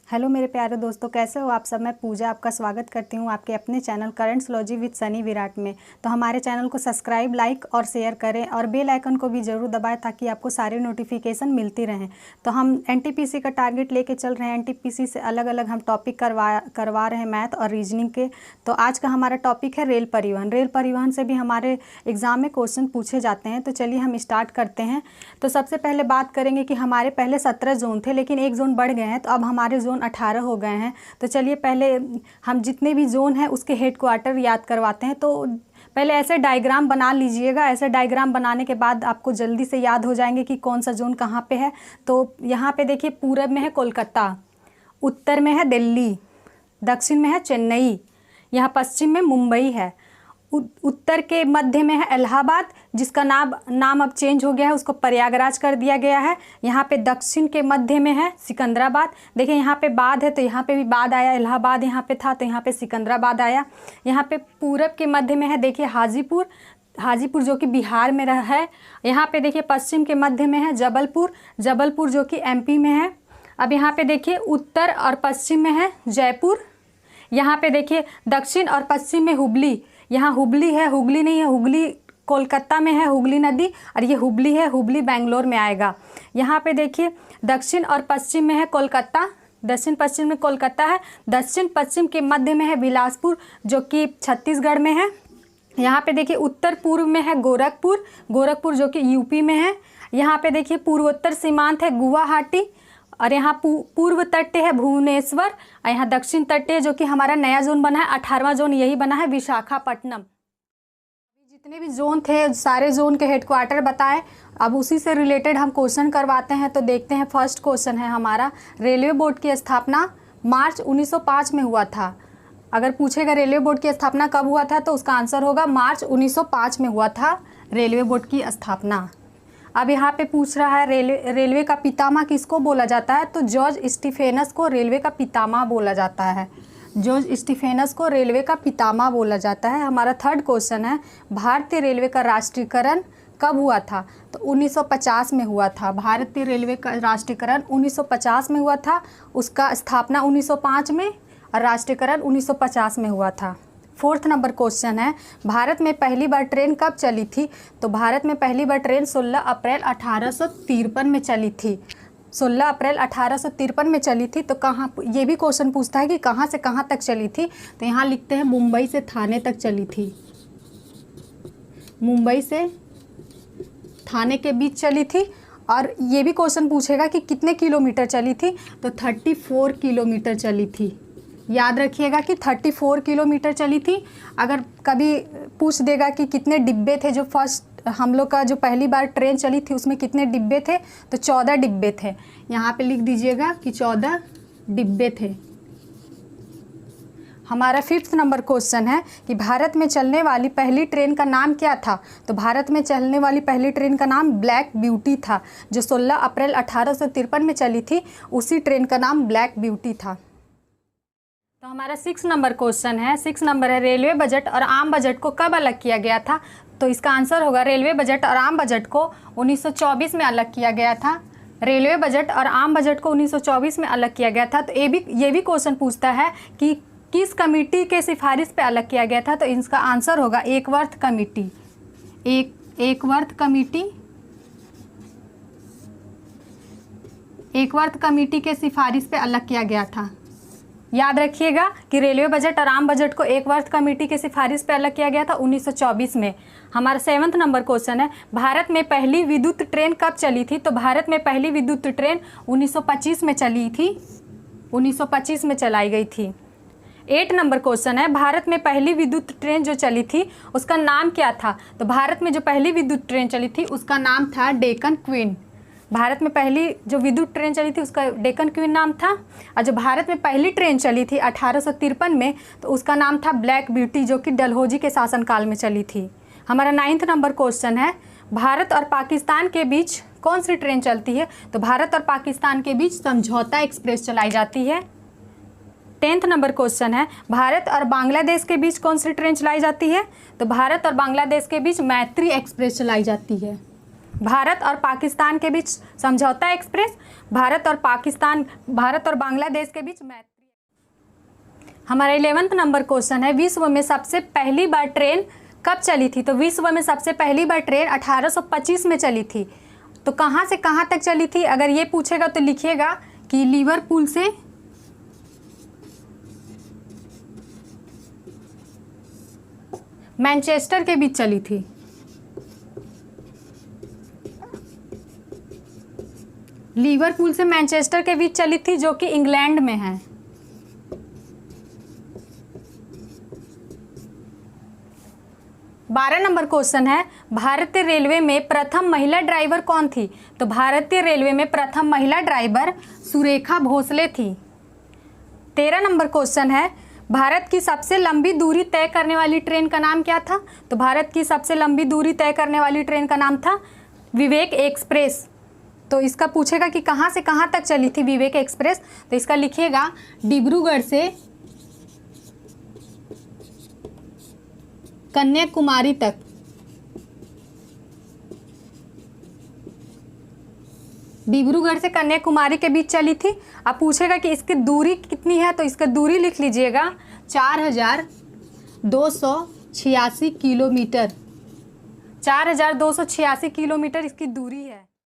Hello मेरे प्यारे दोस्तों, कैसे हो आप सब। मैं पूजा आपका स्वागत करती हूँ आपके अपने चैनल करेंट्सलॉजी विद सनी विराट में। तो हमारे चैनल को सब्सक्राइब, लाइक और शेयर करें और बेल आइकन को भी ज़रूर दबाएं ताकि आपको सारी नोटिफिकेशन मिलती रहें। तो हम एनटीपीसी का टारगेट लेके चल रहे हैं। एनटीपीसी से अलग अलग हम टॉपिक करवा रहे हैं, मैथ और रीजनिंग के। तो आज का हमारा टॉपिक है रेल परिवहन। रेल परिवहन से भी हमारे एग्ज़ाम में क्वेश्चन पूछे जाते हैं। तो चलिए हम स्टार्ट करते हैं। तो सबसे पहले बात करेंगे कि हमारे पहले 17 जोन थे, लेकिन एक जोन बढ़ गए हैं, तो अब हमारे जोन 18 हो गए हैं। तो चलिए पहले हम जितने भी जोन हैं उसके हेडक्वार्टर याद करवाते हैं। तो पहले ऐसे डायग्राम बना लीजिएगा। ऐसे डायग्राम बनाने के बाद आपको जल्दी से याद हो जाएंगे कि कौन सा जोन कहाँ पे है। तो यहाँ पे देखिए, पूरब में है कोलकाता, उत्तर में है दिल्ली, दक्षिण में है चेन्नई, यहाँ पश्चिम में मुंबई है, उत्तर के मध्य में है इलाहाबाद, जिसका नाम अब चेंज हो गया है, उसको प्रयागराज कर दिया गया है। यहाँ पे दक्षिण के मध्य में है सिकंदराबाद। देखिए यहाँ पे बाद है तो यहाँ पे भी बाद आया, इलाहाबाद यहाँ पे था तो यहाँ पे सिकंदराबाद आया। यहाँ पे पूरब के मध्य में है, देखिए हाजीपुर जो कि बिहार में रहा है। यहाँ पे देखिए पश्चिम के मध्य में है जबलपुर जो कि एमपी में है। अब यहाँ पे देखिए उत्तर और पश्चिम में है जयपुर। यहाँ पे देखिए दक्षिण और पश्चिम में हुबली। यहाँ हुबली है, हुगली नहीं है, हुगली कोलकाता में है, हुगली नदी, और ये हुबली है, हुबली बेंगलोर में आएगा। यहाँ पे देखिए दक्षिण और पश्चिम में है कोलकाता, दक्षिण पश्चिम में कोलकाता है। दक्षिण पश्चिम के मध्य में है बिलासपुर जो कि छत्तीसगढ़ में है। यहाँ पे देखिए उत्तर पूर्व में है गोरखपुर जो कि यूपी में है। यहाँ पे देखिए पूर्वोत्तर सीमांत है गुवाहाटी, और यहाँ पूर्व तटीय है भुवनेश्वर, और यहाँ दक्षिण तटीय जो कि हमारा नया जोन बना है, 18वां जोन यही बना है, विशाखापट्टनम। जितने भी जोन थे सारे जोन के हेडक्वार्टर बताए। अब उसी से रिलेटेड हम क्वेश्चन करवाते हैं। तो देखते हैं, फर्स्ट क्वेश्चन है हमारा, रेलवे बोर्ड की स्थापना मार्च 1905 में हुआ था। अगर पूछेगा रेलवे बोर्ड की स्थापना कब हुआ था तो उसका आंसर होगा मार्च 1905 में हुआ था रेलवे बोर्ड की स्थापना। अब यहाँ पे पूछ रहा है रेलवे का पितामह किसको बोला जाता है। तो जॉर्ज स्टीफेनस को रेलवे का पितामह बोला जाता है। जॉर्ज स्टीफेनस को रेलवे का पितामह बोला जाता है। हमारा थर्ड क्वेश्चन है, भारतीय रेलवे का राष्ट्रीयकरण कब हुआ था। तो 1950 में हुआ था। भारतीय रेलवे का राष्ट्रीयकरण 1950 में हुआ था। उसका स्थापना 1905 में और राष्ट्रीयकरण 1950 में हुआ था। फोर्थ नंबर क्वेश्चन है, भारत में पहली बार ट्रेन कब चली थी। तो भारत में पहली बार ट्रेन 16 अप्रैल 1853 में चली थी। 16 अप्रैल 1853 में चली थी। तो कहाँ, ये भी क्वेश्चन पूछता है कि कहाँ से कहाँ तक चली थी। तो यहाँ लिखते हैं मुंबई से थाने तक चली थी। मुंबई से थाने के बीच चली थी। और ये भी क्वेश्चन पूछेगा कि कितने किलोमीटर चली थी। तो 34 किलोमीटर चली थी। याद रखिएगा कि 34 किलोमीटर चली थी। अगर कभी पूछ देगा कि कितने डिब्बे थे, जो फर्स्ट हम लोग का जो पहली बार ट्रेन चली थी उसमें कितने डिब्बे थे, तो 14 डिब्बे थे। यहाँ पे लिख दीजिएगा कि 14 डिब्बे थे। हमारा फिफ्थ नंबर क्वेश्चन है कि भारत में चलने वाली पहली ट्रेन का नाम क्या था। तो भारत में चलने वाली पहली ट्रेन का नाम ब्लैक ब्यूटी था। जो 16 अप्रैल 1853 में चली थी उसी ट्रेन का नाम ब्लैक ब्यूटी था। तो हमारा 6 नंबर क्वेश्चन है, 6 नंबर है, रेलवे बजट और आम बजट को कब अलग किया गया था। तो इसका आंसर होगा रेलवे बजट और आम बजट को 1924 में अलग किया गया था। रेलवे बजट और आम बजट को 1924 में अलग किया गया था। तो ये भी क्वेश्चन पूछता है कि किस कमेटी के सिफारिश पे अलग किया गया था। तो इसका आंसर होगा एकवर्थ कमेटी। एकवर्थ कमेटी के सिफारिश पे अलग किया गया था। याद रखिएगा कि रेलवे बजट और आम बजट को एकवर्थ कमेटी के सिफारिश पे अलग किया गया था 1924 में। हमारा 7वां नंबर क्वेश्चन है, भारत में पहली विद्युत ट्रेन कब चली थी। तो भारत में पहली विद्युत ट्रेन 1925 में चली थी, 1925 में चलाई गई थी। 8 नंबर क्वेश्चन है, भारत में पहली विद्युत ट्रेन जो चली थी उसका नाम क्या था। तो भारत में जो पहली विद्युत ट्रेन चली थी उसका नाम था डेक्कन क्वीन। भारत में पहली जो विद्युत ट्रेन चली थी उसका डेक्कन क्वीन नाम था। और जो भारत में पहली ट्रेन चली थी 1853 में तो उसका नाम था ब्लैक ब्यूटी, जो कि डलहौजी के शासनकाल में चली थी। हमारा 9th नंबर क्वेश्चन है, भारत और पाकिस्तान के बीच कौन सी ट्रेन चलती है। तो भारत और पाकिस्तान के बीच समझौता एक्सप्रेस चलाई जाती है। 10th नंबर क्वेश्चन है, भारत और बांग्लादेश के बीच कौन सी ट्रेन चलाई जाती है। तो भारत और बांग्लादेश के बीच मैत्री एक्सप्रेस चलाई जाती है। भारत और पाकिस्तान के बीच समझौता एक्सप्रेस, भारत और बांग्लादेश के बीच मैत्री। हमारा 11वां नंबर क्वेश्चन है, विश्व में सबसे पहली बार ट्रेन कब चली थी? तो विश्व में सबसे पहली बार ट्रेन 1825 में चली थी। तो कहाँ से कहाँ तक चली थी? अगर ये पूछेगा तो लिखिएगा कि लिवरपूल से मैनचेस्टर के बीच चली थी। लिवरपूल से मैनचेस्टर के बीच चली थी, जो कि इंग्लैंड में है। बारह नंबर क्वेश्चन है, भारतीय रेलवे में प्रथम महिला ड्राइवर कौन थी? तो भारतीय रेलवे में प्रथम महिला ड्राइवर सुरेखा भोसले थी। 13 नंबर क्वेश्चन है, भारत की सबसे लंबी दूरी तय करने वाली ट्रेन का नाम क्या था? तो भारत की सबसे लंबी दूरी तय करने वाली ट्रेन का नाम था विवेक एक्सप्रेस। तो इसका पूछेगा कि कहाँ से कहाँ तक चली थी विवेक एक्सप्रेस? तो इसका लिखिएगा डिब्रूगढ़ से कन्याकुमारी तक। डिब्रूगढ़ से कन्याकुमारी के बीच चली थी। अब पूछेगा कि इसकी दूरी कितनी है? तो इसका दूरी लिख लीजिएगा 4286 किलोमीटर। 4286 किलोमीटर इसकी दूरी है।